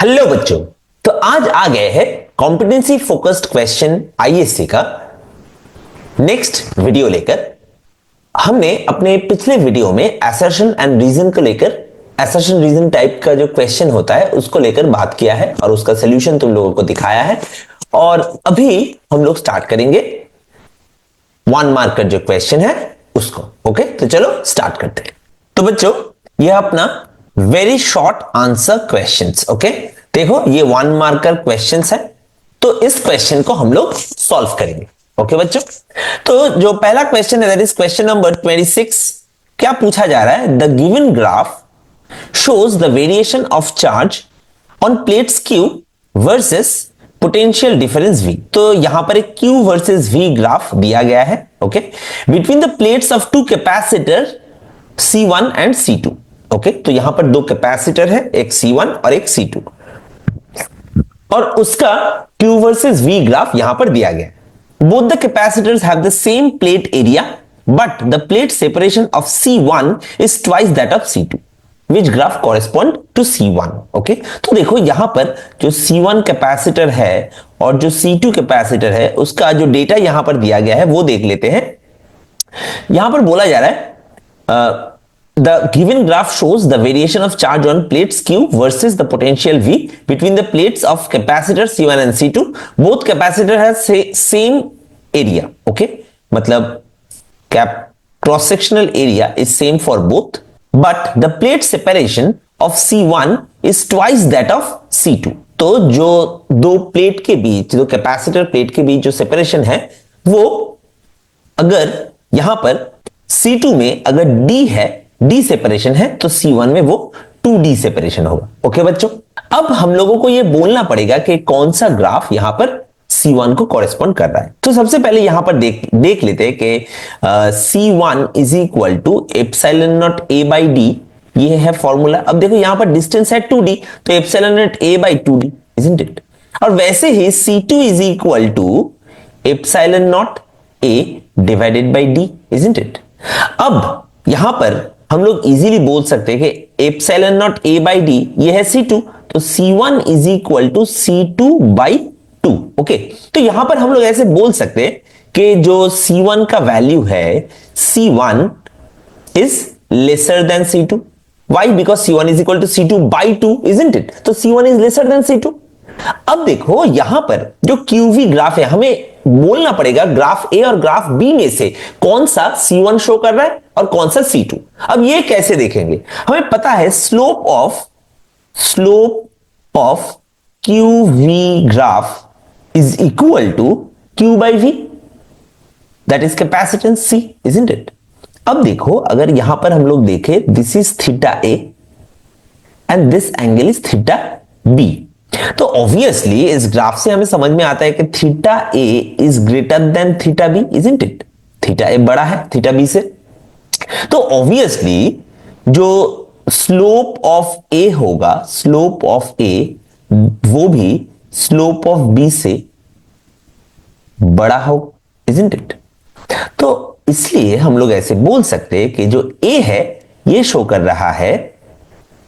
Hello बच्चों। तो आज आ गए हैं कॉम्पिटेंसी फोकस्ड क्वेश्चन आईएससी का नेक्स्ट वीडियो लेकर। हमने अपने पिछले वीडियो में असर्शन एंड रीजन को लेकर, असर्शन रीजन टाइप का जो क्वेश्चन होता है उसको लेकर बात किया है और उसका सोल्यूशन तुम लोगों को दिखाया है। और अभी हम लोग स्टार्ट करेंगे 1 मार्क का जो क्वेश्चन है उसको। ओके, तो चलो स्टार्ट करते हैं। तो बच्चों, यह अपना very short answer questions. Okay, देखो ये 1 मार्कर क्वेश्चंस है, तो इस क्वेश्चन को हम लोग सॉल्व करेंगे। ओके बच्चों, तो जो पहला क्वेश्चन है दैट इज क्वेश्चन नंबर 26। क्या पूछा जा रहा है? The given graph shows the variation of charge on plates Q versus potential difference V। तो यहां पर एक Q versus V ग्राफ दिया गया है। Okay, between the plates of two capacitor C1 and C2। Okay, तो यहां पर दो कैपेसिटर है, एक C1 और एक C2, और उसका Q versus V ग्राफ यहां पर दिया गया है। Both the capacitors have the same plate area, but the plate separation of C1 is twice that of C2। Which graph correspond to C1? Okay, तो देखो यहां पर जो C1 कैपेसिटर है और जो C2 कैपेसिटर है उसका जो डेटा यहां पर दिया गया है वो देख लेते हैं। यहां पर बोला जा रहा है the given graph shows the variation of charge on plates Q versus the potential V between the plates of capacitor C1 and C2। both capacitor has same area। Okay, मतलब cross sectional area is same for both, but the plate separation of C1 is twice that of C2। तो जो दो plate के बीच, जो capacitor plate के बीच जो separation है वो अगर यहां पर C2 में अगर D है, D सेपरेशन है, तो C1 में वो 2D सेपरेशन होगा। ओके बच्चों, अब हम लोगों को ये बोलना पड़ेगा कि कौन सा ग्राफ यहां पर C1 को कॉरेस्पॉन्ड कर रहा है। तो सबसे पहले यहां पर देख लेते हैं कि C1 is equal to epsilon naught A by D। ये है फॉर्मूला। अब देखो यहां पर डिस्टेंस है 2D, तो epsilon naught A by 2D, isn't it. और वैसे ही C2 is equal to epsilon naught A divided by D, isn't it. अब यहां पर हम लोग इजीली बोल सकते हैं कि epsilon naught A by D ये है C2, तो C1 is equal to C2 by 2। Okay, तो यहां पर हम लोग ऐसे बोल सकते हैं कि जो C1 का वैल्यू है, C1 is lesser than C2। Why? Because C1 is equal to C2 by 2, isn't it. तो C1 is lesser than C2। अब देखो यहां पर जो QV ग्राफ है, हमें बोलना पड़ेगा ग्राफ A और ग्राफ B में से कौन सा C1 शो कर रहा है और कौन सा C2। अब ये कैसे देखेंगे? हमें पता है slope of QV graph is equal to Q by V, that is capacitance C, isn't it? अब देखो अगर यहां पर हम लोग देखें, this is theta A and this angle is theta B। तो ऑब्वियसली इस ग्राफ से हमें समझ में आता है कि theta A is greater than theta B, isn't it? Theta A बड़ा है थीटा B से, तो ऑब्वियसली जो स्लोप ऑफ A होगा, स्लोप ऑफ A वो भी स्लोप ऑफ B से बड़ा हो, isn't it? तो इसलिए हम लोग ऐसे बोल सकते हैं कि जो A है ये शो कर रहा है,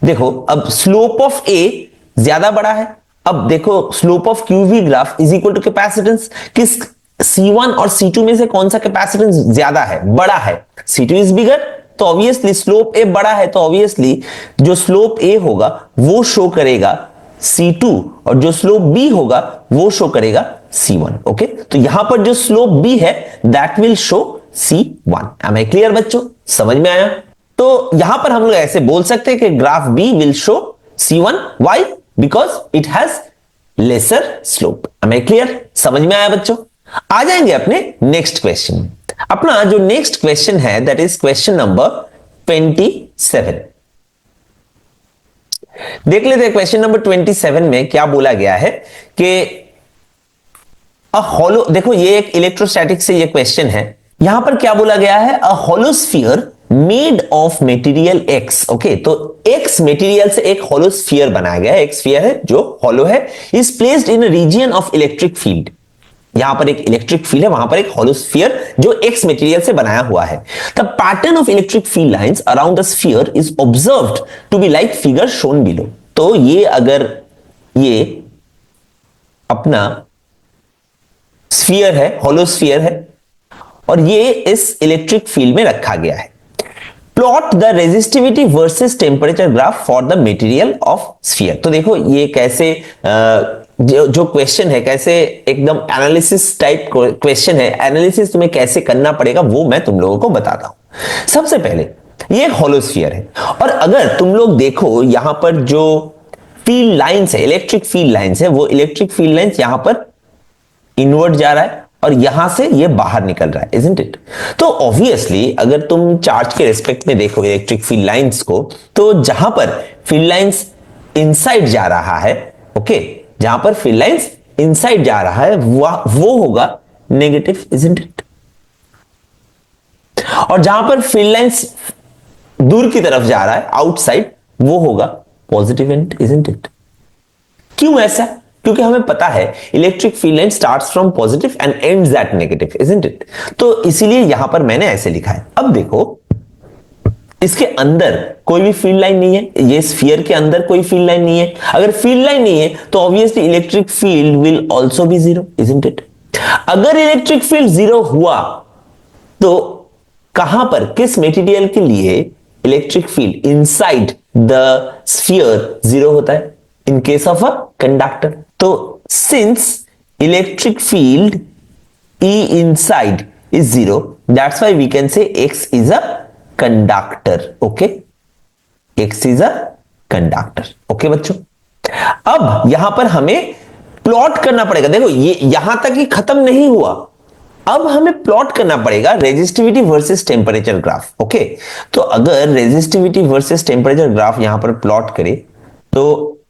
देखो अब स्लोप ऑफ A ज्यादा बड़ा है। अब देखो slope of QV graph is equal to capacitance, किस C1 और C2 में से कौन सा कैपेसिटेंस ज्यादा है, बड़ा है? C2 इज बिगर, तो ऑब्वियसली स्लोप A बड़ा है, तो ऑब्वियसली जो स्लोप A होगा वो शो करेगा C2 और जो स्लोप B होगा वो शो करेगा C1। ओके, तो यहां पर जो स्लोप B है that will show C1। Am I clear बच्चों? समझ में आया? तो यहां पर हम लोग ऐसे बोल सकते हैं कि graph B will show C1। Why? Because it has lesser slope. Am I clear? समझ में आया बच्चों? आ जाएंगे अपने नेक्स्ट क्वेश्चन। अपना जो नेक्स्ट क्वेश्चन है दैट इज क्वेश्चन नंबर 27। देख लेते हैं क्वेश्चन नंबर 27 में क्या बोला गया है कि हॉलो, देखो ये एक इलेक्ट्रोस्टैटिक से ये क्वेश्चन है। यहां पर क्या बोला गया है? A hollow sphere made of material X। Okay, तो X मटेरियल से एक हॉलो स्फीयर बनाया गया है, एक स्फीयर है जो हॉलो है, is placed in a region of electric field. यहां पर एक इलेक्ट्रिक फील्ड है, वहां पर एक हॉलो स्फीयर जो X मटेरियल से बनाया हुआ है। The pattern of electric field lines around the sphere is observed to be like figure shown below. तो ये अगर ये अपना स्फीयर है, हॉलो स्फीयर है, और ये इस इलेक्ट्रिक फील्ड में रखा गया है। Plot the resistivity versus temperature graph for the material of sphere. तो देखो ये कैसे जो क्वेश्चन है, कैसे एकदम एनालिसिस टाइप क्वेश्चन है, एनालिसिस तुम्हें कैसे करना पड़ेगा वो मैं तुम लोगों को बताता हूं। सबसे पहले ये हॉलो स्फीयर है, और अगर तुम लोग देखो यहां पर जो फील्ड लाइंस है, इलेक्ट्रिक फील्ड लाइंस है, वो इलेक्ट्रिक फील्ड लाइंस यहां पर इनवर्ट जा रहा है और यहां से ये बाहर निकल रहा है, इजंट इट? तो ऑब्वियसली अगर तुम चार्ज के रेस्पेक्ट में देखो इलेक्ट्रिक फील्ड लाइंस को, तो जहां पर फील्ड लाइंस इनसाइड जा रहा है, ओके, जहां पर फील्ड लाइंस इनसाइड जा रहा है वो होगा नेगेटिव, इजंट इट? और जहां पर फील्ड लाइंस दूर की तरफ जा रहा है, आउटसाइड, वो होगा पॉजिटिव, इजंट इट? क्यों ऐसा? क्योंकि हमें पता है electric field line starts from positive and ends at negative, isn't it? तो इसीलिए यहां पर मैंने ऐसे लिखा है। अब देखो इसके अंदर कोई भी फील्ड लाइन नहीं है, ये स्फीयर के अंदर कोई फील्ड लाइन नहीं है। अगर फील्ड लाइन नहीं है तो obviously electric field will also be zero, isn't it? अगर इलेक्ट्रिक फील्ड जीरो हुआ तो कहां पर, किस मटेरियल के लिए electric field inside the sphere zero होता है? In case of a conductor. तो since electric field E inside is zero, that's why we can say X is a conductor, okay? X is a conductor, okay बच्चों? अब यहां पर हमें plot करना पड़ेगा। देखो ये यहां तक ही खत्म नहीं हुआ, अब हमें प्लॉट करना पड़ेगा resistivity versus temperature graph, okay? तो अगर रेजिस्टिविटी वर्सेस टेम्परेचर ग्राफ यहां पर प्लॉट करें तो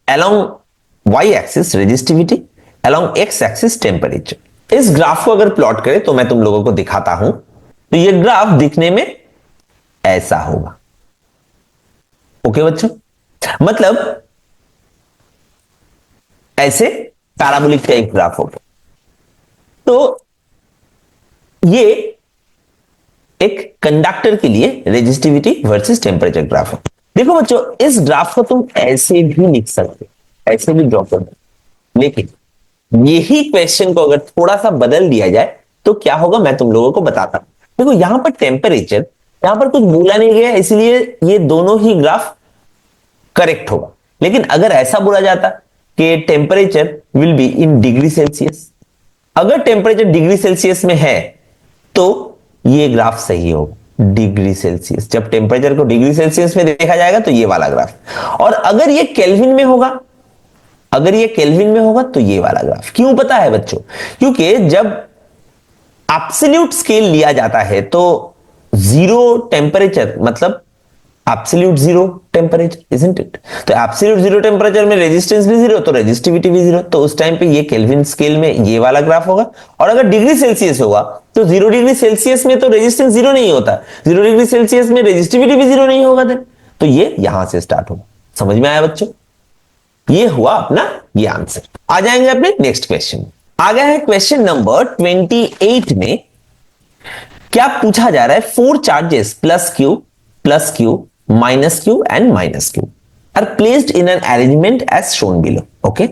along y axis resistivity, along x axis temperature. इस ग्राफ को अगर प्लॉट करें तो मैं तुम लोगों को दिखाता हूं, तो ये ग्राफ दिखने में ऐसा होगा, ओके बच्चों? मतलब ऐसे पैराबोलिक का एक ग्राफ होगा। तो ये एक कंडक्टर के लिए रेजिस्टिविटी वर्सेस टेम्परेचर ग्राफ है। देखो बच्चों इस ग्राफ को तुम ऐसे भी लिख सकते, ऐसे भी ड्रॉ कर, लेकिन यही क्वेश्चन को अगर थोड़ा सा बदल दिया जाए तो क्या होगा मैं तुम लोगों को बताता हूं। देखो यहां पर टेम्परेचर, यहां पर कुछ बोला नहीं गया इसलिए ये दोनों ही ग्राफ करेक्ट होगा। लेकिन अगर ऐसा बोला जाता कि temperature will be in degree Celsius, अगर टेम्परेचर डिग्री सेल्सियस में है तो ये ग्राफ सही होगा, डिग्री सेल्सियस। जब टेम्परेचर को डिग्री सेल्सियस में देखा जाएगा तो ये वाला ग्राफ, और अगर ये केल्विन में होगा, अगर ये केल्विन में होगा तो ये वाला ग्राफ। क्यों पता है बच्चों? क्योंकि जब एब्सोल्यूट स्केल लिया जाता है तो जीरो टेम्परेचर मतलब absolute zero temperature, isn't it? तो एब्सोल्यूट जीरो टेम्परेचर में रेजिस्टेंस भी जीरो तो रेजिस्टिविटी भी जीरो, तो उस टाइम पे ये केल्विन स्केल में ये वाला ग्राफ होगा। और अगर डिग्री सेल्सियस होगा तो 0 डिग्री सेल्सियस में तो रेजिस्टेंस जीरो नहीं होता, 0 डिग्री सेल्सियस में रेजिस्टिविटी भी जीरो नहीं होगा, तो ये यहां से स्टार्ट होगा। समझ में आया बच्चों? ये हुआ अपना ये आंसर। आ जाएंगे अपने नेक्स्ट क्वेश्चन। आ गया है क्वेश्चन नंबर 28 में। क्या पूछा जा रहा है? 4 charges plus q minus q and minus q are placed in an arrangement as shown below, okay?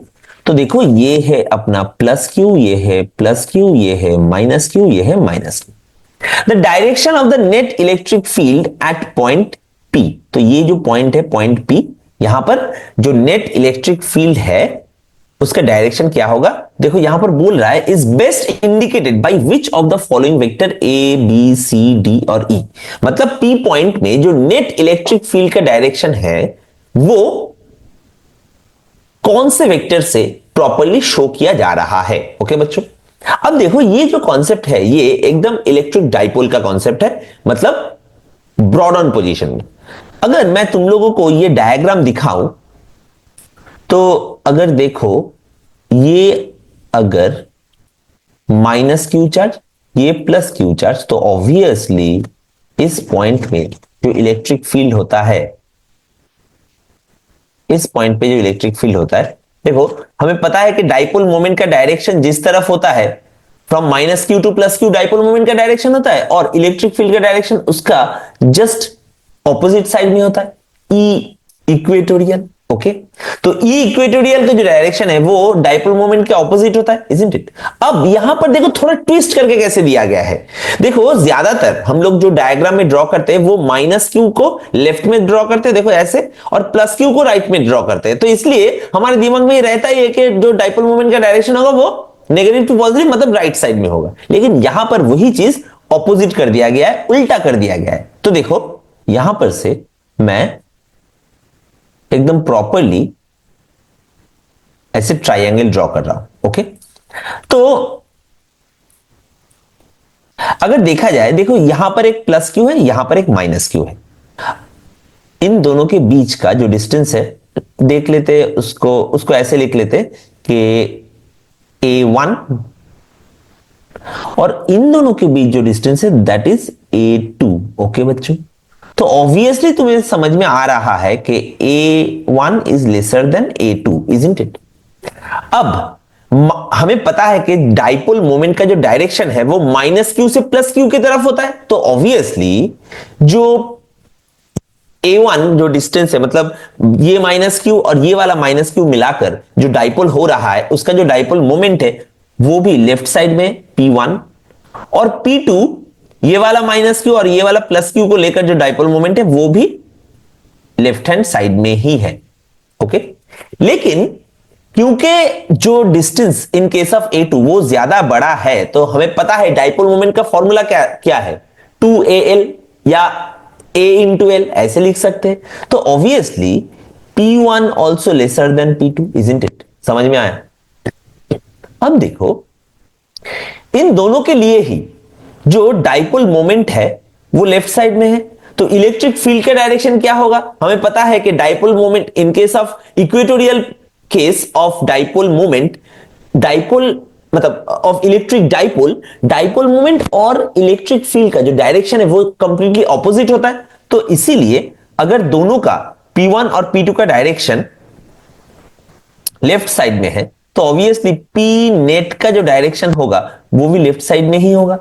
तो देखो ये है अपना प्लस क्यू, ये है प्लस क्यू, ये है माइनस क्यू, ये है minus Q. The direction of the net electric field at point P, तो ये जो पॉइंट है पॉइंट पी, यहां पर जो नेट इलेक्ट्रिक फील्ड है उसका डायरेक्शन क्या होगा? देखो यहां पर बोल रहा है is best indicated by which of the following vector A B C D और ई। मतलब पी पॉइंट में जो नेट इलेक्ट्रिक फील्ड का डायरेक्शन है वो कौन से वेक्टर से प्रॉपर्ली शो किया जा रहा है, ओके बच्चों? अब देखो ये जो कॉन्सेप्ट है ये एकदम इलेक्ट्रिक डाइपोल का कॉन्सेप्ट है, मतलब ब्रॉड ऑन पोजीशन में। अगर मैं तुम लोगों को ये डायग्राम दिखाऊं तो अगर देखो ये अगर माइनस क्यू चार्ज, ये प्लस क्यू चार्ज, तो ऑब्वियसली इस पॉइंट में जो इलेक्ट्रिक फील्ड होता है, इस पॉइंट पे जो इलेक्ट्रिक फील्ड होता है, देखो हमें पता है कि डाइपोल मोमेंट का डायरेक्शन जिस तरफ होता है from minus Q two plus Q dipole moment का डायरेक्शन होता है, और इलेक्ट्रिक फील्ड का डायरेक्शन उसका जस्ट ऑपोजिट साइड में होता है, ई इक्वेटोरियल, ओके तो ई इक्वेटोरियल का जो डायरेक्शन है वो डाइपोल मोमेंट के ऑपोजिट होता है, इजंट इट। अब यहां पर देखो थोड़ा ट्विस्ट करके कैसे दिया गया है। देखो ज्यादातर हम लोग जो डायग्राम में ड्रॉ करते हैं वो माइनस क्यू को लेफ्ट में ड्रॉ करते हैं, देखो ऐसे, और प्लस क्यू को राइट में ड्रॉ करते हैं। तो इसलिए हमारे दिमाग में ये रहता ही है कि जो डाइपोल मोमेंट का डायरेक्शन होगा वो नेगेटिव टू पॉजिटिव मतलब राइट साइड में होगा। लेकिन यहां पर वही चीज ऑपोजिट कर दिया गया है, उल्टा कर दिया गया है। तो देखो यहां पर से मैं एकदम प्रॉपरली ऐसे ट्राइंगल ड्रॉ कर रहा हूं। ओके तो अगर देखा जाए, देखो यहां पर एक प्लस क्यू है, यहां पर एक माइनस क्यू है। इन दोनों के बीच का जो डिस्टेंस है देख लेते, उसको ऐसे लिख लेते कि A1, और इन दोनों के बीच जो डिस्टेंस है दैट इज A2। ओके बच्चों, तो ऑब्वियसली तुम्हें समझ में आ रहा है कि A1 is lesser then A2, isn't it. अब हमें पता है कि डाइपोल मोमेंट का जो डायरेक्शन है वो माइनस क्यू से प्लस क्यू की तरफ होता है। तो ऑब्वियसली जो A1 जो डिस्टेंस है, मतलब ये माइनस क्यू और ये वाला माइनस क्यू मिलाकर जो डाइपोल हो रहा है उसका जो डाइपोल मोमेंट है वो भी लेफ्ट साइड में P1, और P2 ये वाला माइनस क्यू और ये वाला प्लस क्यू को लेकर जो डाइपोल मोमेंट है वो भी लेफ्ट हैंड साइड में ही है। ओके लेकिन क्योंकि जो distance in case of A2 वो ज्यादा बड़ा है तो हमें पता है डाइपोल मोमेंट का फॉर्मूला क्या क्या है, 2AL या A इंटू एल ऐसे लिख सकते हैं। तो obviously P1 also lesser than P2, isn't it. समझ में आया? अब देखो इन दोनों के लिए ही जो डाइपोल मोमेंट है वो लेफ्ट साइड में है, तो इलेक्ट्रिक फील्ड का डायरेक्शन क्या होगा? हमें पता है कि dipole moment in case of equatorial case of dipole moment, dipole मतलब of electric dipole, dipole moment और इलेक्ट्रिक फील्ड का जो डायरेक्शन है वो कंप्लीटली ऑपोजिट होता है। तो इसीलिए अगर दोनों का P1 और P2 का डायरेक्शन लेफ्ट साइड में है तो ऑब्वियसली P नेट का जो डायरेक्शन होगा वो भी लेफ्ट साइड में ही होगा।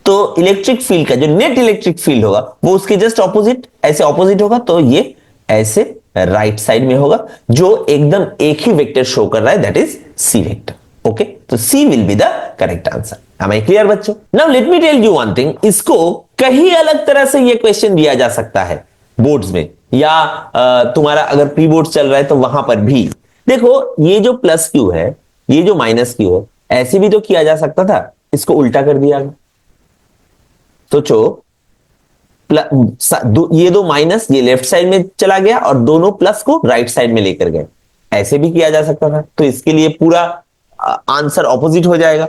तो इलेक्ट्रिक फील्ड का जो नेट इलेक्ट्रिक फील्ड होगा वो उसके जस्ट ऑपोजिट, ऐसे ऑपोजिट होगा, तो ये ऐसे राइट साइड में होगा, जो एकदम एक ही वेक्टर शो कर रहा है, that is C vector. Okay तो C will be the correct answer. Am I clear बच्चों? Now let me tell you one thing, इसको कहीं अलग तरह से ये क्वेश्चन दिया जा सकता है बोर्ड्स में, या तुम्हारा अगर प्री बोर्ड चल रहा है तो वहां पर भी। देखो ये जो प्लस क्यू है, ये जो माइनस क्यू है, ऐसे भी तो किया जा सकता था, इसको उल्टा कर दिया गया। सोचो ये दो माइनस ये लेफ्ट साइड में चला गया और दोनों प्लस को राइट साइड में लेकर गए, ऐसे भी किया जा सकता था। तो इसके लिए पूरा आंसर ऑपोजिट हो जाएगा।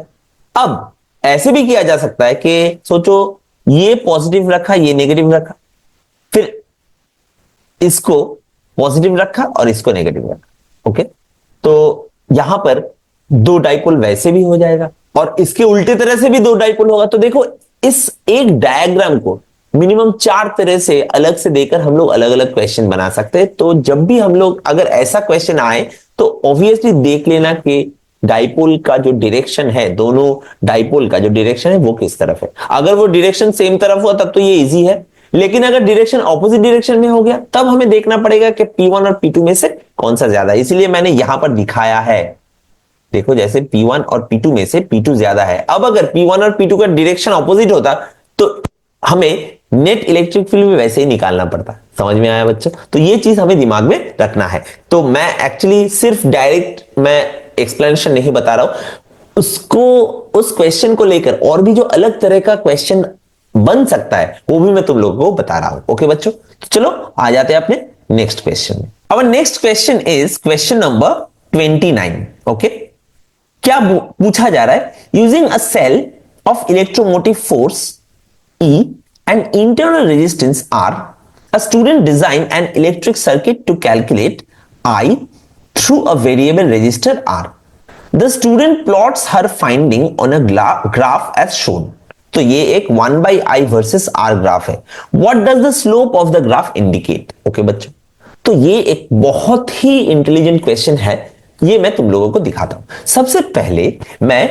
अब ऐसे भी किया जा सकता है कि सोचो ये पॉजिटिव रखा, ये नेगेटिव रखा, फिर इसको पॉजिटिव रखा और इसको नेगेटिव रखा। ओके तो यहां पर दो डाइपोल वैसे भी हो जाएगा और इसके उल्टे तरह से भी दो डाइपोल होगा। तो देखो इस एक डायग्राम को मिनिमम 4 तरह से अलग से देकर हम लोग अलग अलग क्वेश्चन बना सकते हैं। तो जब भी हम लोग अगर ऐसा क्वेश्चन आए तो ऑब्वियसली देख लेना कि डाइपोल का जो डायरेक्शन है, दोनों डाइपोल का जो डायरेक्शन है वो किस तरफ है। अगर वो डायरेक्शन सेम तरफ हुआ तब तो ये इजी है, लेकिन अगर डायरेक्शन ऑपोजिट डायरेक्शन में हो गया तब हमें देखना पड़ेगा कि P1 और P2 में से कौन सा ज्यादा है। इसीलिए मैंने यहां पर दिखाया है, देखो जैसे P1 और P2 में से P2 ज्यादा है। अब अगर P1 और P2 का डायरेक्शन ऑपोजिट होता तो हमें नेट इलेक्ट्रिक फील्ड भी वैसे ही निकालना पड़ता। समझ में आया बच्चों? तो ये चीज हमें दिमाग में रखना है। तो मैं एक्चुअली सिर्फ डायरेक्ट मैं एक्सप्लेनेशन नहीं बता रहा हूं, उसको उस क्वेश्चन को लेकर और भी जो अलग तरह का क्वेश्चन बन सकता है वो भी मैं तुम लोगों को बता रहा हूं। ओके बच्चों, तो चलो आ जाते हैं अपने नेक्स्ट क्वेश्चन में। Our next question is question number 29। Okay क्या पूछा जा रहा है? Using a cell of electromotive force E and internal resistance R, a student designed an electric circuit to calculate I through a variable resistor R. The student plots her finding on a graph as shown. तो ये एक 1 by I versus R graph है। What does the slope of the graph indicate? Okay बच्चों, तो ये एक बहुत ही intelligent question है, ये मैं तुम लोगों को दिखाता हूं। सबसे पहले मैं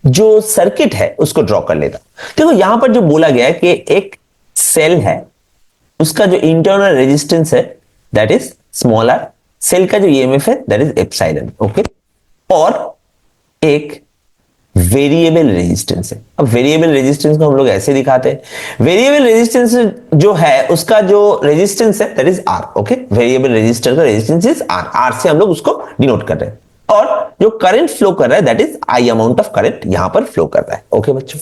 जो सर्किट है उसको ड्रॉ कर लेता हूं। देखो यहां पर जो बोला गया है कि एक सेल है, उसका जो इंटरनल रेजिस्टेंस है that is small R, cell का जो ईएमएफ है दैट इज एप्सिलॉन, ओके। और एक वेरिएबल रेजिस्टेंस है। अब वेरिएबल रेजिस्टेंस को हम लोग ऐसे दिखाते हैं, वेरिएबल रेजिस्टेंस जो है उसका जो रेजिस्टेंस है that is R, okay. Variable resistor का रेजिस्टेंस इज आर, आर से हम लोग उसको डिनोट कर रहे हैं। और जो करंट फ्लो कर रहा है that is I amount of current यहां पर फ्लो कर रहा है, ओके बच्चों।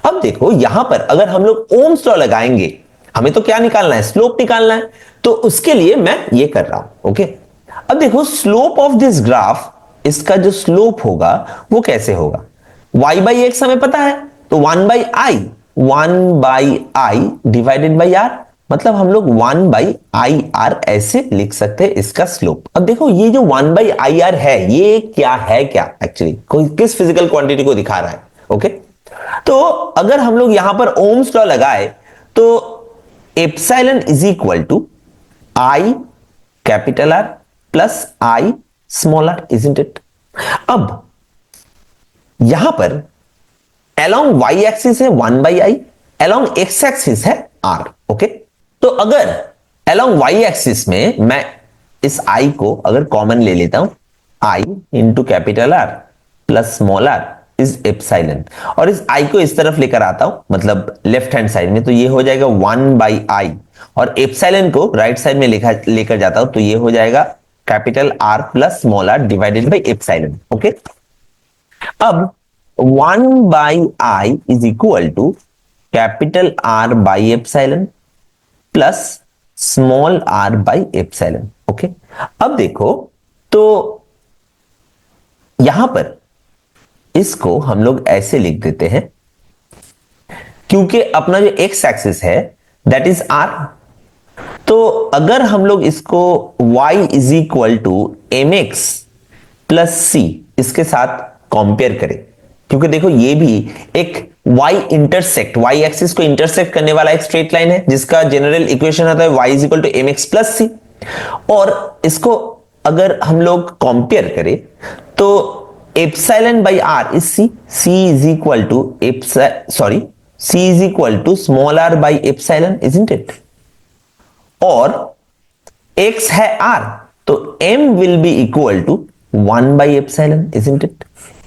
अब देखो यहां पर अगर हम लोग ओम्स लॉ लगाएंगे, हमें तो क्या निकालना है, स्लोप निकालना है, तो उसके लिए मैं ये कर रहा हूं, ओके। अब देखो स्लोप ऑफ दिस ग्राफ, इसका जो स्लोप होगा वो कैसे होगा, y बाई एक्स हमें पता है, तो 1 by I divided by R, मतलब हम लोग 1/IR ऐसे लिख सकते हैं इसका स्लोप। अब देखो ये जो 1/IR है ये क्या है, क्या एक्चुअली कोई किस फिजिकल क्वांटिटी को दिखा रहा है, ओके। तो अगर हम लोग यहां पर ओम्स लॉ लगाए तो epsilon is equal to I capital R plus I small R, isn't it. अब यहां पर along y एक्सिस है 1/i, along x एक्सिस है r, ओके। तो अगर along y एक्सिस में मैं इस i को अगर कॉमन ले लेता हूं, i into capital R plus small r is epsilon, और इस i को इस तरफ लेकर आता हूं मतलब लेफ्ट हैंड साइड में, तो ये हो जाएगा 1/i, और एप्सिलॉन को राइट साइड में लेकर जाता हूं तो ये हो जाएगा capital R plus small r divided by epsilon, okay. अब 1/i is equal to capital R by epsilon plus small r by epsilon, okay. अब देखो तो यहां पर इसको हम लोग ऐसे लिख देते हैं, क्योंकि अपना जो x एक्सिस है दैट इज r, तो अगर हम लोग इसको y is equal to m x plus c इसके साथ कंपेयर करें, क्योंकि देखो ये भी एक y इंटरसेक्ट, y एक्सिस को इंटरसेक्ट करने वाला एक स्ट्रेट लाइन है जिसका जनरल इक्वेशन होता है y is equal to m x plus c, और इसको अगर हम लोग कंपेयर करें तो epsilon by r is c, c is equal to c is equal to small r by epsilon, isn't it. और x है r, तो m will be equal to 1/एप्सिलॉन, इजंट इट।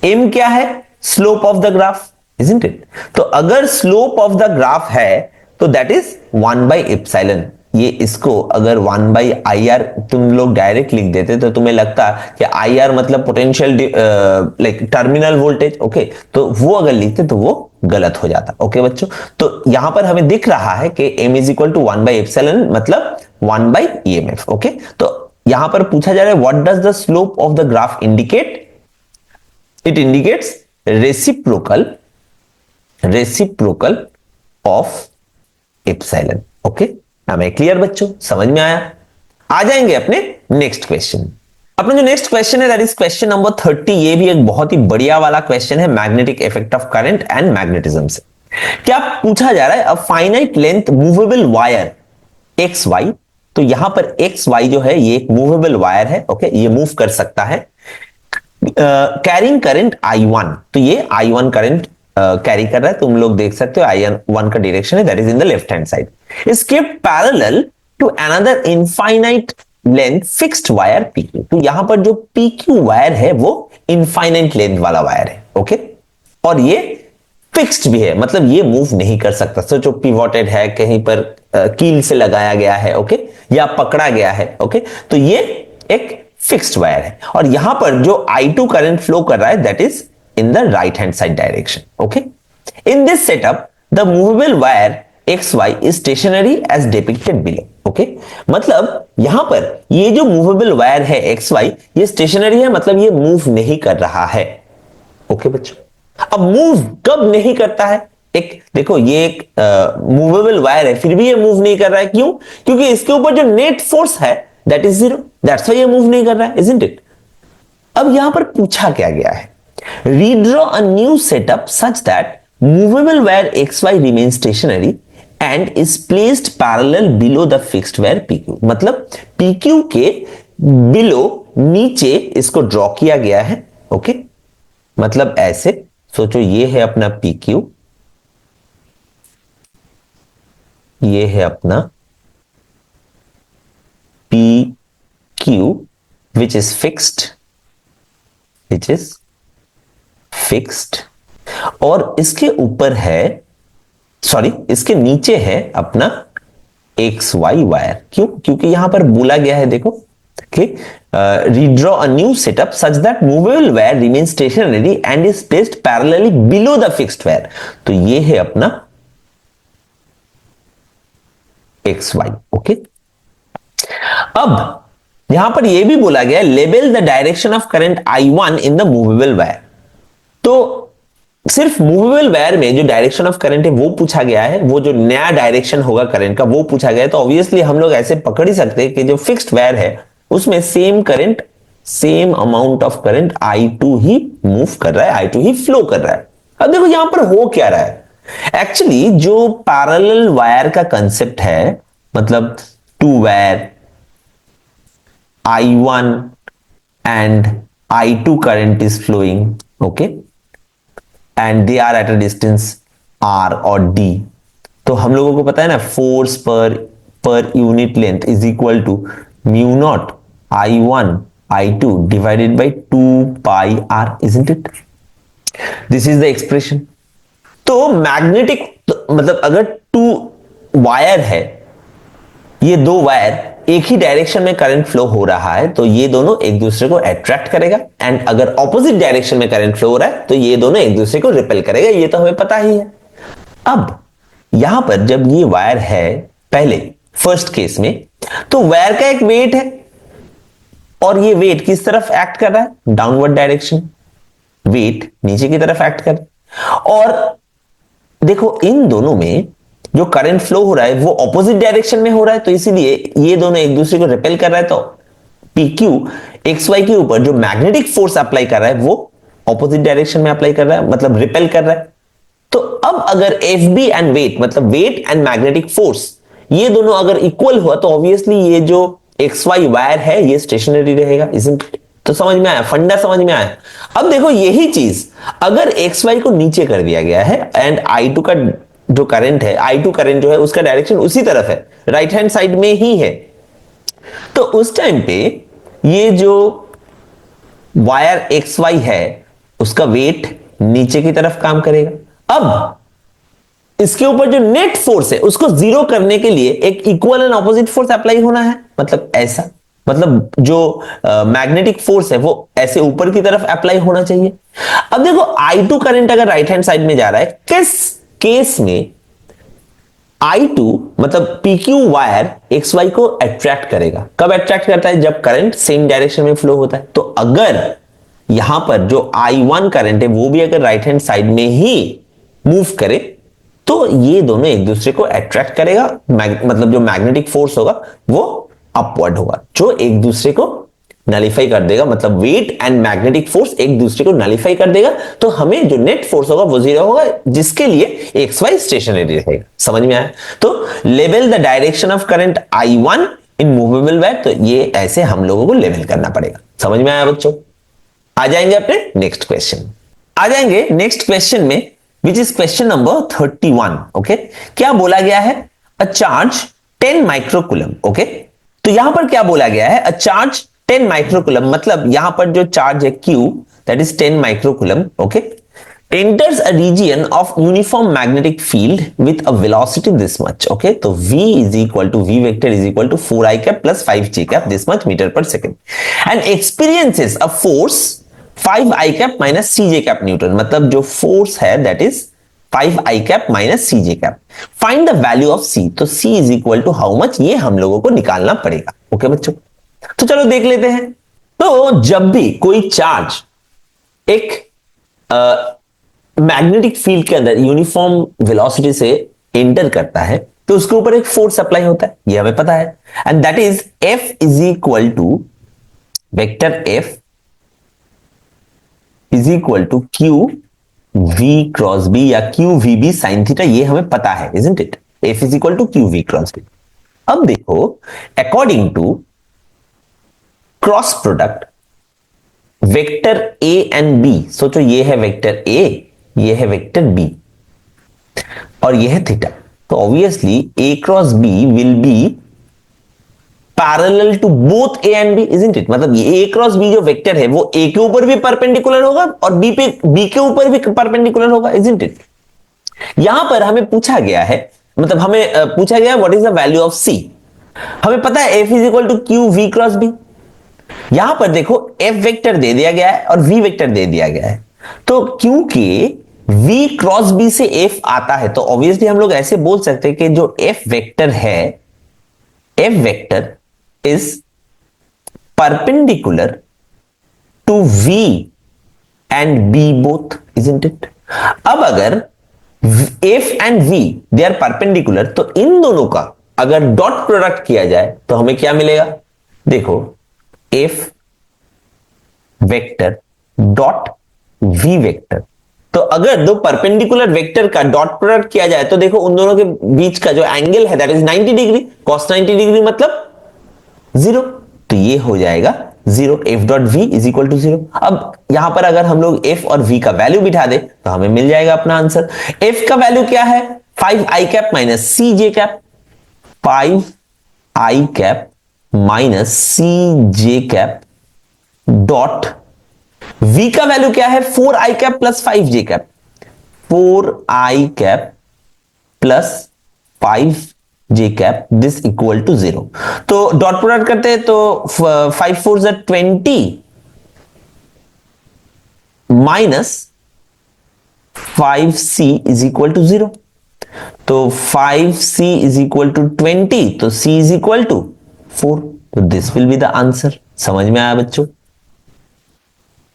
m क्या है, slope of the graph, isn't it. तो अगर slope of the graph है तो दैट इज 1/एप्सिलॉन। ये इसको अगर 1/IR तुम लोग डायरेक्ट लिख देते तो तुम्हें लगता कि IR मतलब potential like terminal voltage, okay, तो वो अगर लिखते तो वो गलत हो जाता, ओके बच्चों। तो यहां पर हमें दिख रहा है कि m इज इक्वल टू 1/एप्सिलॉन मतलब 1/EMF, ओके। तो यहां पर पूछा जा रहा है what does the slope of the graph indicate, it indicates reciprocal of epsilon, okay. हमें क्लियर बच्चों, समझ में आया। आ जाएंगे अपने नेक्स्ट क्वेश्चन। अपना जो नेक्स्ट क्वेश्चन है दैट इज क्वेश्चन नंबर 30। ये भी एक बहुत ही बढ़िया वाला क्वेश्चन है magnetic effect of current and magnetism से। क्या पूछा जा रहा है, a finite length movable wire X Y, तो यहां पर एक्स वाई जो है ये एक मूवेबल वायर है, ओके, ये मूव कर सकता है, कैरिंग करंट I1, तो ये I1 करंट कैरी कर रहा है, तुम लोग देख सकते हो I1 का डायरेक्शन है that is in the left hand side, is kept parallel to another infinite length fixed wire PQ, तो यहां पर जो PQ वायर है वो इनफाइनाइट लेंथ वाला वायर है, ओके, और ये फिक्स्ड भी है, मतलब ये मूव नहीं कर सकता, सोचो पिवोटेड है, कहीं पर कील से लगाया गया है, ओके, या पकड़ा गया है, ओके, तो ये एक फिक्स्ड वायर है, और यहां पर जो I2 करंट फ्लो कर रहा है that is in the right hand side direction, okay. In this setup the movable wire XY is stationary as depicted below, okay, मतलब यहां पर ये जो मूवेबल वायर है XY ये स्टेशनरी है, मतलब ये मूव नहीं कर रहा है, ओके बच्चों। अब मूव कब नहीं करता है, एक देखो ये एक मूवेबल वायर है फिर भी ये मूव नहीं कर रहा है, क्यों, क्योंकि इसके ऊपर जो नेट फोर्स है दैट इज 0, दैट्स व्हाई ये मूव नहीं कर रहा है, इजंट इट। अब यहां पर पूछा क्या गया है, redraw a new setup such that movable wire XY remain stationery and is placed parallel below the fixed wire PQ, मतलब PQ के बिलो नीचे इसको ड्रॉ किया गया है, ओके, मतलब ऐसे सोचो ये है अपना PQ, ये है अपना PQ, which is fixed और इसके ऊपर है, सॉरी इसके नीचे है अपना एक्स वाई वायर। क्यों? क्योंकि यहां पर बोला गया है, देखो redraw a new setup such that movable wire remains stationary and is placed parallelly below the fixed wire। तो ये है अपना एक्स वाई। ओके, अब यहां पर यह भी बोला गया label the direction of current I1 in the movable wire. तो सिर्फ मूवेबल वायर में जो डायरेक्शन ऑफ करंट है वो पूछा गया है, वो जो नया डायरेक्शन होगा करंट का वो पूछा गया है। तो ऑब्वियसली हम लोग ऐसे पकड़ ही सकते हैं कि जो फिक्स्ड वायर है उसमें same current, same amount of current I2 he move कर रहा है, I2 ही फ्लो कर रहा है। अब देखो यहां पर हो क्या रहा है, एक्चुअली जो पैरेलल वायर का कंसेप्ट है, मतलब two wire I1 and I2 current is flowing, okay, and they are at a distance R or D। तो हम लोगों को पता है ना, फोर्स पर unit length is equal to mu naught I1 I2 divided by 2 pi R, isn't it? This is the expression. तो magnetic, मतलब अगर टू वायर है, ये दो वायर एक ही डायरेक्शन में करंट फ्लो हो रहा है तो ये दोनों एक दूसरे को अट्रैक्ट करेगा, एंड अगर ऑपोजिट डायरेक्शन में करंट फ्लो हो रहा है तो ये दोनों एक दूसरे को रिपेल करेगा, ये तो हमें पता ही है। अब यहां पर जब ये वायर है पहले फर्स्ट केस में, तो वायर का एक वेट है और ये वेट किस तरफ एक्ट कर रहा है? Downward direction. वेट नीचे की तरफ एक्ट कर रहा है, और देखो इन दोनों में जो करंट फ्लो हो रहा है वो ऑपोजिट डायरेक्शन में हो रहा है, तो इसीलिए ये दोनों एक दूसरे को रिपेल कर रहा है। तो PQ XY के ऊपर जो मैग्नेटिक फोर्स अप्लाई कर रहा है वो ऑपोजिट डायरेक्शन में अप्लाई कर रहा है, मतलब रिपेल कर रहा है। तो अब अगर FB एंड वेट, मतलब वेट एंड मैग्नेटिक फोर्स, ये दोनों अगर इक्वल हुआ तो ऑब्वियसली ये जो XY वायर है ये स्टेशनरी रहेगा, isn't it? तो समझ में आया, फंडा समझ में आया। अब देखो यही चीज अगर XY को नीचे कर दिया गया है एंड I2 का जो करंट है, I2 करंट जो है उसका डायरेक्शन उसी तरफ है, राइट हैंड साइड में ही है, तो उस टाइम पे ये जो वायर XY है उसका वेट नीचे की तरफ काम करेगा। अब इसके ऊपर जो नेट फोर्स है उसको जीरो करने के लिए एक equal and opposite force apply होना है, मतलब ऐसा, मतलब जो मैग्नेटिक फोर्स है वो ऐसे ऊपर की तरफ अप्लाई होना चाहिए। अब देखो I2 करंट अगर राइट हैंड साइड में जा रहा है, किस केस में I2 मतलब PQ वायर XY को अट्रैक्ट करेगा? कब अट्रैक्ट करता है? जब करंट सेम डायरेक्शन में फ्लो होता है। तो अगर यहां पर जो I1 करंट है वो भी अगर राइट हैंड साइड में ही मूव करे तो ये दोनों एक दूसरे को अट्रैक्ट करेगा, मतलब जो मैग्नेटिक फोर्स होगा वो अपवर्ड होगा, जो एक दूसरे को नलिफाई कर देगा, मतलब वेट एंड मैग्नेटिक फोर्स एक दूसरे को नलिफाई कर देगा। तो हमें जो नेट फोर्स होगा वो जीरो होगा, जिसके लिए XY स्टेशनरी रहेगा। समझ में आया? तो level the direction of current I1 in movable wire, तो ये ऐसे हम लोगों को लेवल करना पड़ेगा। समझ में आया बच्चों? आ जाएंगे अपने नेक्स्ट क्वेश्चन, आ जाएंगे नेक्स्ट क्वेश्चन में, which is question number 31। Okay, क्या बोला गया है? A charge 10 microcoulomb. ओके, तो यहां पर क्या बोला गया है? अ चार्ज 10 माइक्रोकूलम, मतलब यहां पर जो चार्ज है Q, that is 10 microcoulomb, okay, enters a region of uniform magnetic field with a velocity this much, okay, तो V is equal to V vector is equal to 4i cap plus 5j cap this much meter per second and experiences a force 5i cap minus cj cap Newton, मतलब जो force है that is 5i cap minus cj cap। Find the value of C, तो C is equal to how much, ये हम लोगों को निकालना पड़ेगा। ओके बच्चों, तो चलो देख लेते हैं। तो जब भी कोई चार्ज एक मैग्नेटिक फील्ड के अंदर यूनिफॉर्म वेलोसिटी से एंटर करता है तो उसके ऊपर एक फोर्स अप्लाई होता है, ये हमें पता है, and that is F is equal to vector F is equal to Q V cross B या Q VB साइन थीटा, ये हमें पता है, isn't it? F is equal to Q V cross B। अब देखो according to cross product vector A and B, सोचो ये है वेक्टर A, ये है वेक्टर B और ये है थीटा, तो obviously A cross B will be parallel to both A and B, isn't it? मतलब ये ए क्रॉस बी जो वेक्टर है वो ए के ऊपर भी परपेंडिकुलर होगा और बी के ऊपर भी परपेंडिकुलर होगा, इजंट इट? यहां पर हमें पूछा गया है, मतलब हमें पूछा गया what is the value of C. हमें पता है F is equal to q v cross B. यहां पर देखो एफ वेक्टर दे दिया गया है और वी वेक्टर दे दिया गया है, तो क्योंकि वी क्रॉस बी से एफ आता है तो ऑब्वियसली हम लोग ऐसे बोल सकते हैं कि जो एफ वेक्टर है, F vector is perpendicular to V and B both, isn't it? अब अगर F and V they are perpendicular तो इन दोनों का अगर डॉट प्रोडक्ट किया जाए तो हमें क्या मिलेगा? देखो F vector dot V vector, तो अगर दो परपेंडिकुलर वेक्टर का डॉट प्रोडक्ट किया जाए तो देखो उन दोनों के बीच का जो एंगल है that is 90 degree, cos 90 degree मतलब 0, तो ये हो जाएगा 0, F dot V is equal to 0। अब यहां पर अगर हम लोग एफ और वी का वैल्यू बिठा दे तो हमें मिल जाएगा अपना आंसर। एफ का वैल्यू क्या है? 5 i cap minus c j cap, 5 i cap minus c j cap dot v का वैल्यू क्या है? 4 i cap plus 5 j cap, 4 i cap plus 5 j cap this equal to 0। तो dot product करते हैं तो 5 4 ज़ा 20 minus 5c is equal to 0, तो 5c is equal to 20, तो c इज इक्वल टू 4, तो this will be the answer. समझ में आया बच्चों?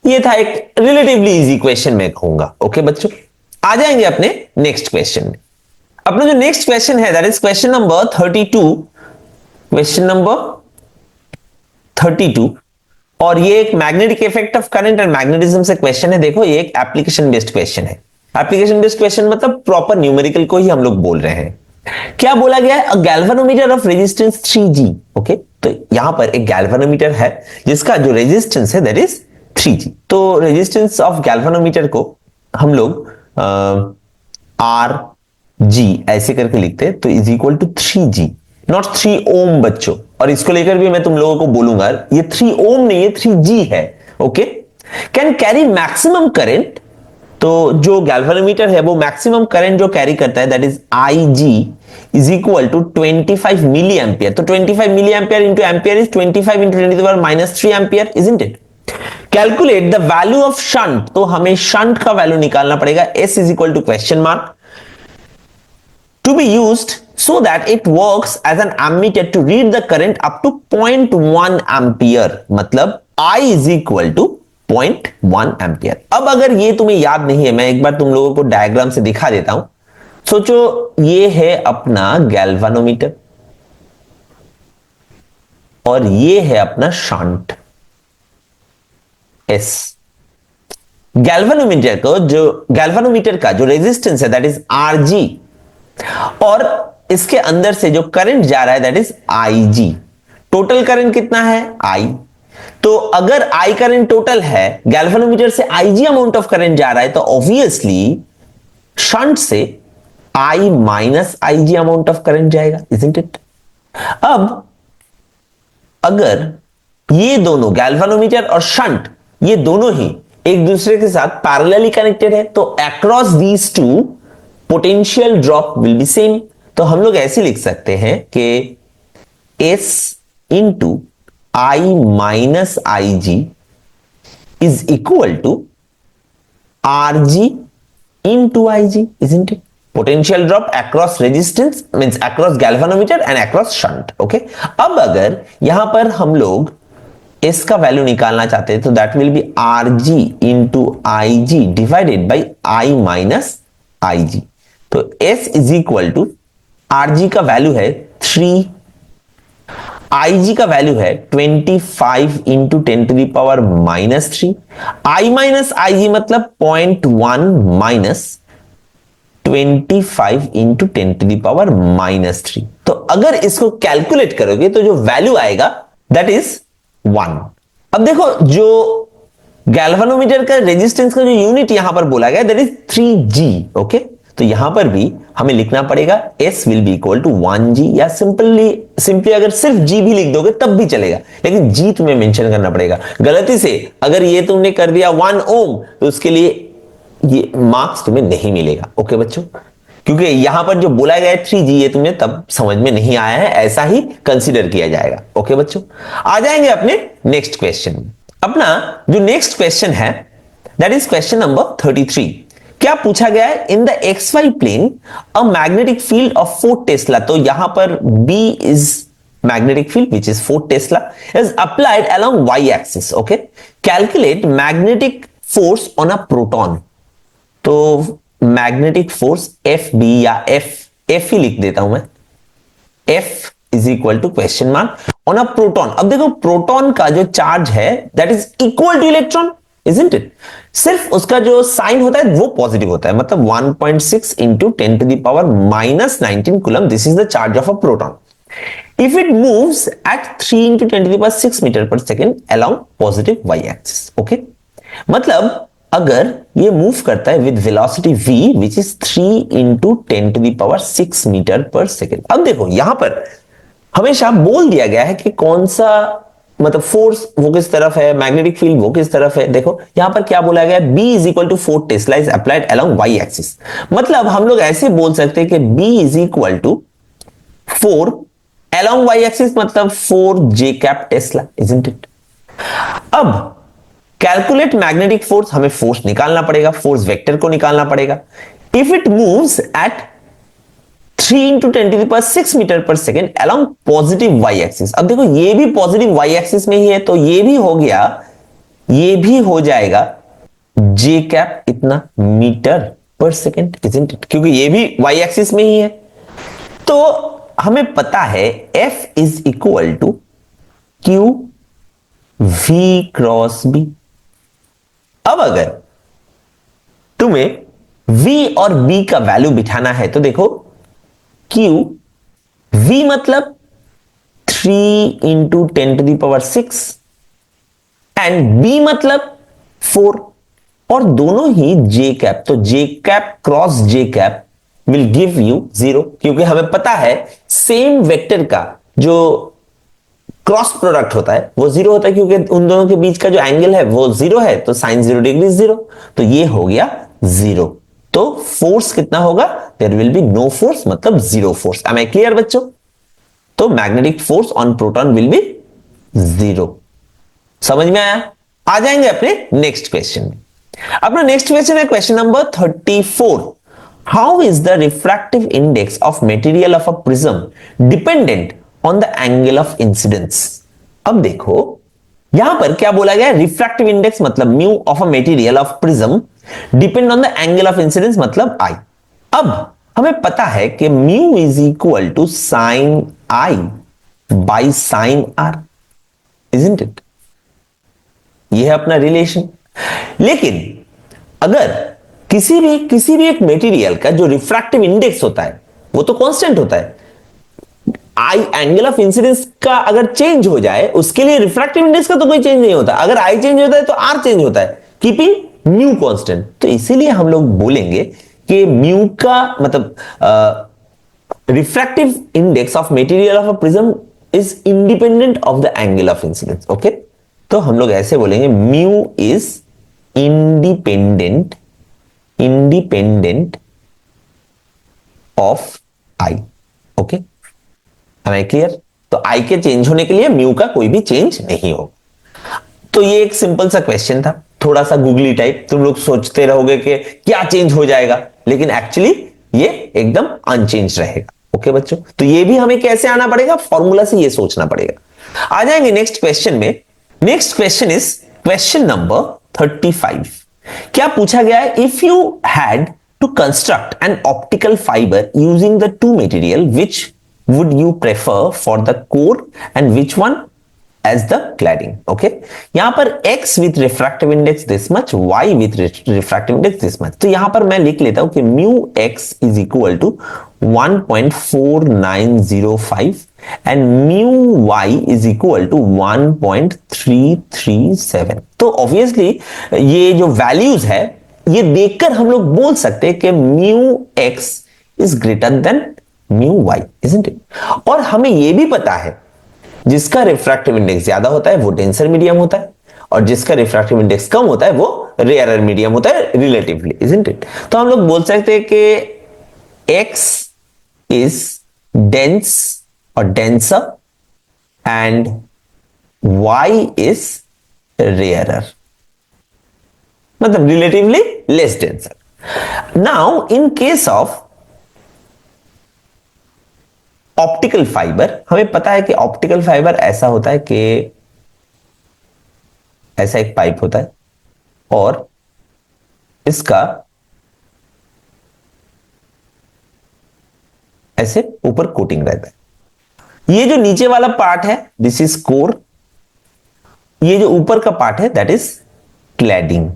ये था एक रिलेटिवली इजी क्वेश्चन मैं कहूंगा। ओके बच्चों, आ जाएंगे अपने नेक्स्ट क्वेश्चन में। अपना जो नेक्स्ट क्वेश्चन है that is question number 32, question number 32, और ये एक magnetic effect of current and magnetism से क्वेश्चन है। देखो ये एक एप्लीकेशन बेस्ड क्वेश्चन है। एप्लीकेशन बेस्ड क्वेश्चन मतलब प्रॉपर न्यूमेरिकल को ही हम लोग बोल रहे हैं। क्या बोला गया है? अ galvanometer of resistance 3G। Okay, तो यहां पर एक गैल्वेनोमीटर है जिसका जो रेजिस्टेंस है दैट इज 3G। तो रेजिस्टेंस ऑफ गैल्वेनोमीटर को हम लोग आर जी ऐसे करके लिखते हैं, तो is equal to 3G, not 3 ohm बच्चों। और इसको लेकर भी मैं तुम लोगों को बोलूंगा ये 3 ओम नहीं है, 3G है। Okay, can carry maximum current, तो जो गैल्वेनोमीटर है वो मैक्सिमम करंट जो कैरी करता है that is IG is equal to 25 milli ampere. तो 25 milli ampere into ampere is 25 into 10 to the power minus 3 ampere, isn't it? Calculate the value of shunt, तो हमें शंट का value निकालना पड़ेगा। S is equal to question mark to be used so that it works as an ammeter to read the current up to 0.1 ampere, मतलब I is equal to 0.1 ampere. अब अगर ये तुम्हें याद नहीं है, मैं एक बार तुम लोगों को डायग्राम से दिखा देता हूं। सोचो ये है अपना गैल्वेनोमीटर और ये है अपना शंट S। गैल्वेनोमीटर का जो रेजिस्टेंस है दैट इज RG और इसके अंदर से जो करंट जा रहा है that is IG। Total current कितना है? I। तो अगर I करंट टोटल है, गैल्वेनोमीटर से IG अमाउंट ऑफ करंट जा रहा है, तो ऑब्वियसली शंट से I minus IG amount of current जाएगा, इजंट इट? अब अगर ये दोनों गैल्वेनोमीटर और शंट ये दोनों ही एक दूसरे के साथ पैरेलली कनेक्टेड है, तो across these two potential drop will be same. तो हम लोग ऐसे लिख सकते हैं कि S into I minus IG is equal to RG into IG, isn't it? Potential drop across resistance means across galvanometer and across shunt. Okay, अब अगर यहां पर हम लोग S का वैल्यू निकालना चाहते हैं तो that will be RG into IG divided by I minus IG। तो S is equal to RG का वैल्यू है 3, IG का वैल्यू है 25 into 10 to the power minus 3, I minus IG मतलब 0.1 minus 25 into 10 to the power minus 3। तो अगर इसको calculate करोगे तो जो वैल्यू आएगा दैट इज 1। अब देखो जो गैल्वेनोमीटर का रेजिस्टेंस का जो यूनिट यहां पर बोला गया दैट इज 3G। ओके, तो यहां पर भी हमें लिखना पड़ेगा s will be equal to 1g, या सिंपली अगर सिर्फ g भी लिख दोगे तब भी चलेगा, लेकिन g तुम्हें मेंशन करना पड़ेगा। गलती से अगर ये तुमने कर दिया 1 ओम तो उसके लिए ये मार्क्स तुम्हें नहीं मिलेगा। ओके बच्चों, क्योंकि यहां पर जो बोला गया है 3g ये तुम्हें तब समझ में नहीं आया है, ऐसा ही कंसीडर किया जाएगा। ओके बच्चों, आ जाएंगे अपने नेक्स्ट क्वेश्चन में। अपना जो नेक्स्ट क्वेश्चन है दैट इज क्वेश्चन नंबर 33। क्या पूछा गया है, in the XY plane a magnetic field of 4 tesla, तो यहां पर B इज magnetic field which is 4 tesla is applied along Y axis. Okay, calculate magnetic force on a proton. तो magnetic force FB या F ही लिख देता हूं मैं, F is equal to question mark on a proton. अब देखो प्रोटॉन का जो चार्ज है that is equal two electron, isn't it? सिर्फ उसका जो साइन होता है वो पॉजिटिव होता है, मतलब 1.6 into 10 to the power -19 coulomb, this is the charge of a proton if it moves at 3 into 10 to the power 6 metre per second along positive Y axis. Okay, मतलब अगर ये मूव करता है with velocity v which is 3 into 10 to the power 6 metre per second. अब देखो यहां पर हमेशा बोल दिया गया है कि कौन सा मतलब फोर्स वो किस तरफ है, मैग्नेटिक फील्ड वो किस तरफ है। देखो यहां पर क्या बोला गया है, B is equal to 4 tesla is applied along Y axis. मतलब हम लोग ऐसे बोल सकते हैं कि B is equal to 4 along Y axis, मतलब 4 J cap tesla, isn't it? अब कैलकुलेट मैग्नेटिक फोर्स, हमें फोर्स निकालना पड़ेगा, फोर्स वेक्टर को निकालना पड़ेगा। If it moves at 3 into 10 to the power 6 metre per second along positive Y axis. अब देखो ये भी पॉजिटिव Y एक्सिस में ही है, तो ये भी हो गया, ये भी हो जाएगा J कैप इतना metre per second, isn't it? क्योंकि ये भी Y एक्सिस में ही है। तो हमें पता है F is equal to Q V cross B। अब अगर तुम्हें V और B का वैल्यू बिठाना है तो देखो Q V मतलब 3 into 10 to the power 6 and B मतलब 4, और दोनों ही J कैप, तो J cap cross J cap will give you 0, क्योंकि हमें पता है सेम वेक्टर का जो क्रॉस प्रोडक्ट होता है वो 0 होता है, क्योंकि उन दोनों के बीच का जो एंगल है वो 0 है, तो साइन 0 डिग्री 0, तो ये हो गया 0। तो फोर्स कितना होगा, there will be no force, मतलब 0 फोर्स। एम आई क्लियर बच्चों? तो magnetic force on proton will be 0। समझ में आया? आ जाएंगे अपने नेक्स्ट क्वेश्चन में। अपना नेक्स्ट क्वेश्चन है question number 34। How is the refractive index of material of a prism dependent on the angle of incidence? अब देखो यहां पर क्या बोला गया, रिफ्रैक्टिव इंडेक्स मतलब mu of a material of prism depend on the angle of incidence मतलब I। अब हमें पता है कि mu is equal to sine I by sine R, isn't it? यह है अपना रिलेशन। लेकिन अगर किसी भी एक मटेरियल का जो रिफ्रैक्टिव इंडेक्स होता है वो तो कांस्टेंट होता है, आई एंगल ऑफ इंसिडेंस का अगर चेंज हो जाए उसके लिए रिफ्रैक्टिव इंडेक्स का तो कोई चेंज नहीं होता, अगर आई चेंज होता है तो आर चेंज होता है, कीपिंग म्यू कांस्टेंट। तो इसीलिए हम लोग बोलेंगे कि म्यू का मतलब refractive index of material of a prism is independent of the angle of incidence. Okay, तो हम लोग ऐसे बोलेंगे mu is independent of I. Okay, am I clear? तो आई के चेंज होने के लिए म्यू का कोई भी चेंज नहीं होगा। तो ये एक सिंपल सा क्वेश्चन था, थोड़ा सा गूगली टाइप। तुम लोग सोचते रहोगे कि क्या चेंज हो जाएगा, लेकिन एक्चुअली ये एकदम अनचेंज रहेगा। ओके बच्चों, तो ये भी हमें कैसे आना पड़ेगा, फॉर्मूला से ये सोचना पड़ेगा। आ जाएंगे नेक्स्ट क्वेश्चन में। Next question is question number 35। क्या पूछा गया है, if you had to construct an optical fibre using the two material, which would you prefer for the core and which one as the cladding? Okay, यहां पर x with refractive index this much, y with refractive index this much। तो यहां पर मैं लिख लेता हूं कि mu x is equal to 1.4905 and mu y is equal to 1.337। तो ऑब्वियसली ये जो वैल्यूज है ये देखकर हम लोग बोल सकते हैं कि mu X is greater than mu Y, isn't it? और हमें यह भी पता है जिसका रिफ्रैक्टिव इंडेक्स ज्यादा होता है वो डेंसर मीडियम होता है, और जिसका रिफ्रैक्टिव इंडेक्स कम होता है वो रेयरर मीडियम होता है रिलेटिवली, इजंट इट? तो हम लोग बोल सकते हैं कि एक्स इज डेंस और denser and y is rarer, मतलब relatively less denser. Now in case of optical fibre, हमें पता है कि ऑप्टिकल फाइबर ऐसा होता है कि ऐसा एक पाइप होता है और इसका ऐसे ऊपर कोटिंग रहता है। ये जो नीचे वाला पार्ट है दिस इज कोर, ये जो ऊपर का पार्ट है that is cladding.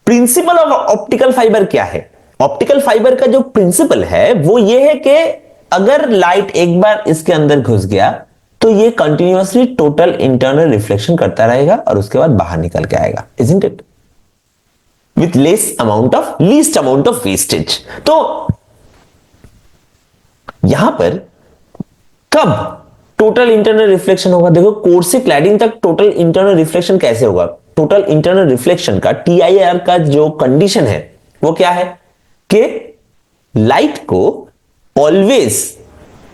Principle of optical fibre क्या है? ऑप्टिकल फाइबर का जो प्रिंसिपल है वो ये है कि अगर लाइट एक बार इसके अंदर घुस गया तो ये कंटिन्यूअसली टोटल इंटरनल रिफ्लेक्शन करता रहेगा और उसके बाद बाहर निकल के आएगा, isn't it? With least amount of wastage. तो यहां पर कब टोटल इंटरनल रिफ्लेक्शन होगा? देखो कोर से क्लैडिंग तक टोटल इंटरनल रिफ्लेक्शन कैसे होगा? टोटल इंटरनल रिफ्लेक्शन का TIR का जो कंडीशन है वो क्या है कि लाइट को always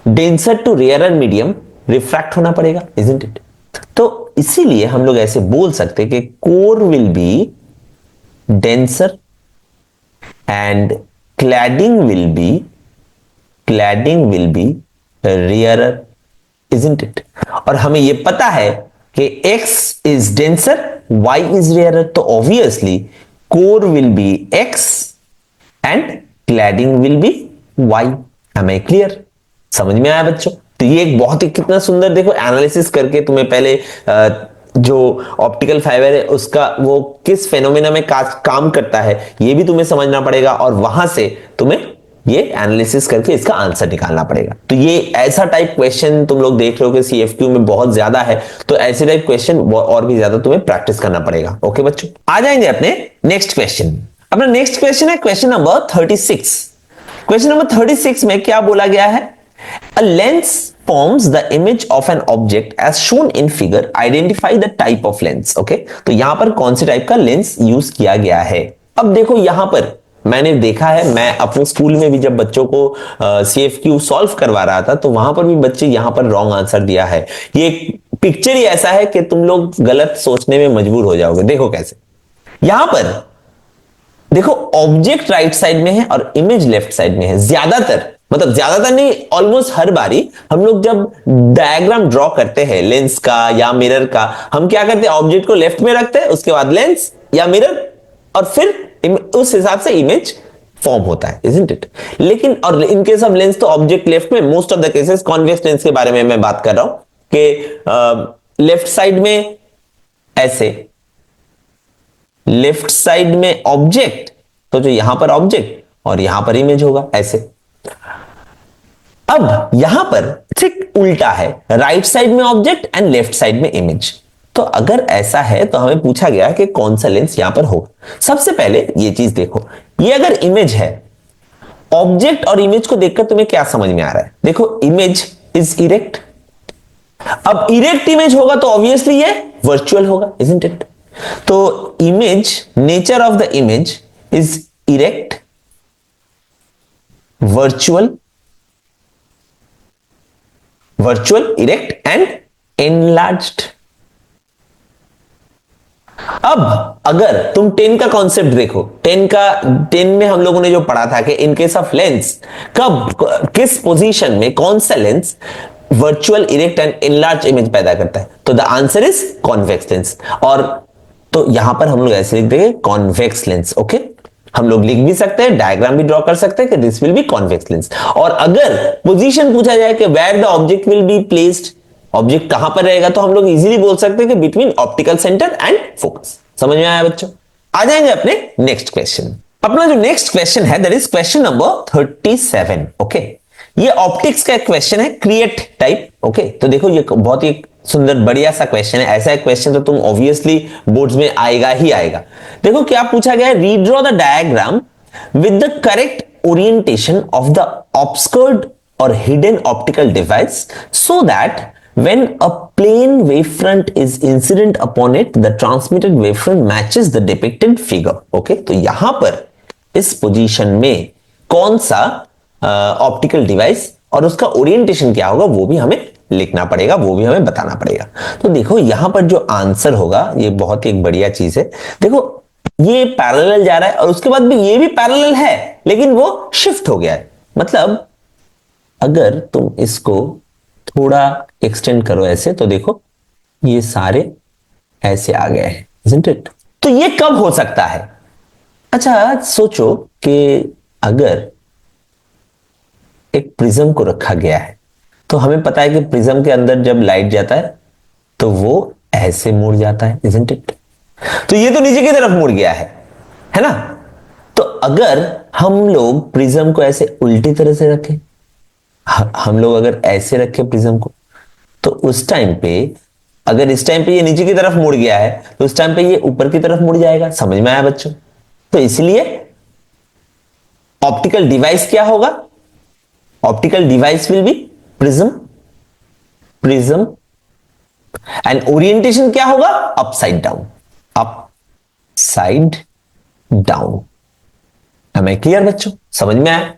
denser to rarer medium refract होना पड़ेगा, इजंट इट? तो इसीलिए हम लोग ऐसे बोल सकते हैं कि core will be denser and cladding will be rarer, isn't it? और हमें यह पता है कि x is denser, y is rarer, तो obviously core will be x and cladding will be y। हमें क्लियर समझ में आया बच्चों? तो ये एक बहुत ही कितना सुंदर देखो एनालिसिस करके तुम्हें पहले जो ऑप्टिकल फाइबर है उसका वो किस फेनोमेना में काम करता है ये भी तुम्हें समझना पड़ेगा, और वहां से तुम्हें ये एनालिसिस करके इसका आंसर निकालना पड़ेगा। तो ये ऐसा टाइप क्वेश्चन तुम लोग देख रहे हो कि CFQ में बहुत ज्यादा है, तो ऐसे टाइप क्वेश्चन और भी ज्यादा तुम्हें प्रैक्टिस करना पड़ेगा। ओके बच्चों, आ जाएंगे अपने नेक्स्ट क्वेश्चन। अपना नेक्स्ट क्वेश्चन है क्वेश्चन नंबर 36। क्वेश्चन नंबर 36 में क्या बोला गया है? A lens forms the image of an object as shown in figure. Identify the type of lens. Okay? तो यहां पर कौन से टाइप का लेंस यूज किया गया है? अब देखो यहां पर मैंने देखा है, मैं अपने स्कूल में भी जब बच्चों को CFQ सॉल्व करवा रहा था तो वहां पर भी बच्चे यहां पर रॉन्ग आंसर दिया है। ये पिक्चर ही ऐसा है कि तुम लोग गलत सोचने में मजबूर हो जाओगे। देखो कैसे, यहां पर देखो ऑब्जेक्ट राइट साइड में है और इमेज लेफ्ट साइड में है। ज्यादातर मतलब ज्यादातर नहीं, ऑलमोस्ट हर बारी हम लोग जब डायग्राम ड्रॉ करते हैं लेंस का या मिरर का, हम क्या करते हैं? ऑब्जेक्ट को लेफ्ट में रखते हैं, उसके बाद लेंस या मिरर, और फिर उस हिसाब से इमेज फॉर्म होता है, इजंट इट? लेकिन और इन केस ऑफ लेंस तो ऑब्जेक्ट लेफ्ट में, most of the cases convex lens के बारे में मैं बात कर रहा हूं कि लेफ्ट साइड में ऐसे, लेफ्ट साइड में ऑब्जेक्ट, तो जो यहां पर ऑब्जेक्ट और यहां पर इमेज होगा ऐसे। अब यहां पर ठीक उल्टा है, राइट साइड में ऑब्जेक्ट एंड लेफ्ट साइड में इमेज। तो अगर ऐसा है तो हमें पूछा गया कि कौन सा लेंस यहां पर होगा। सबसे पहले ये चीज देखो, ये अगर इमेज है, ऑब्जेक्ट और इमेज को देखकर तुम्हें क्या समझ में आ रहा है? देखो इमेज इज इरेक्ट, अब इरेक्ट इमेज होगा तो ऑब्वियसली ये वर्चुअल होगा, इजंट इट? तो image, nature of the image is erect, virtual, erect and enlarged. अब अगर तुम 10 का कॉन्सेप्ट देखो, 10 में हम लोगों ने जो पढ़ा था कि इन केस ऑफ लेंस कब किस पोजीशन में कौन सा lens virtual, erect and enlarge image पैदा करता है, तो the answer is convex lens. और तो यहां पर हम लोग ऐसे लिख देंगे कॉन्वेक्स लेंस। ओके, हम लोग लिख भी सकते हैं, डायग्राम भी ड्रॉ कर सकते हैं कि this will be convex lens. और अगर पोजीशन पूछा जाए कि where the object will be placed, object कहां पर रहेगा, तो हम लोग इजीली बोल सकते हैं कि between optical centre and focus. समझ में आया बच्चों? आ जाएंगे अपने नेक्स्ट क्वेश्चन। अपना जो नेक्स्ट क्वेश्चन है that is question number 37। Okay, ये ऑप्टिक्स का क्वेश्चन है, क्रिएट टाइप। ओके, तो देखो ये बहुत ही सुंदर बढ़िया सा क्वेश्चन है। ऐसा क्वेश्चन तो तुम ऑब्वियसली बोर्ड्स में आएगा ही आएगा। देखो क्या पूछा गया है, redraw the diagram with the correct orientation of the obscured और hidden optical device so that when a plane wavefront is incident upon it, the transmitted wavefront matches the depicted figure. Okay, तो यहां पर इस position में कौन सा optical device और उसका ओरिएंटेशन क्या होगा वो भी हमें लिखना पड़ेगा, वो भी हमें बताना पड़ेगा। तो देखो यहां पर जो आंसर होगा ये बहुत ही एक बढ़िया चीज है। देखो ये पैरेलल जा रहा है और उसके बाद भी ये भी पैरेलल है, लेकिन वो शिफ्ट हो गया है। मतलब अगर तुम इसको थोड़ा एक्सटेंड करो ऐसे, तो देखो ये सारे ऐसे आ गए हैं, isn't it? तो ये कब हो सकता है? अच्छा सोचो कि अगर एक प्रिज्म को रखा गया है, तो हमें पता है कि प्रिज्म के अंदर जब लाइट जाता है तो वो ऐसे मुड़ जाता है, isn't it? तो ये तो नीचे की तरफ मुड़ गया है ना? तो अगर हम लोग प्रिज्म को ऐसे उल्टी तरह से रखें, हम लोग अगर ऐसे रखें प्रिज्म को, तो उस टाइम पे अगर इस टाइम पे ये नीचे की तरफ मुड़ गया है तो उस टाइम पे ये ऊपर की तरफ मुड़ जाएगा। समझ में आया बच्चों? तो इसलिए ऑप्टिकल डिवाइस क्या होगा? Optical device will be prism, prism, and orientation क्या होगा? Upside down, upside down. Am I clear बच्चों? समझ में आया?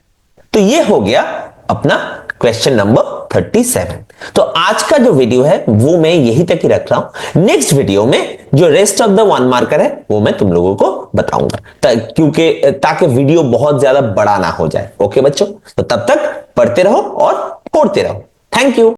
तो ये हो गया अपना क्वेश्चन नंबर 37। तो आज का जो वीडियो है वो मैं यही तक ही रख रहा हूं। नेक्स्ट वीडियो में जो रेस्ट ऑफ द 1 मार्कर है वो मैं तुम लोगों को बताऊंगा, क्योंकि ताकि वीडियो बहुत ज्यादा बड़ा ना हो जाए। ओके बच्चों, तो तब तक पढ़ते रहो और फोड़ते रहो। Thank you.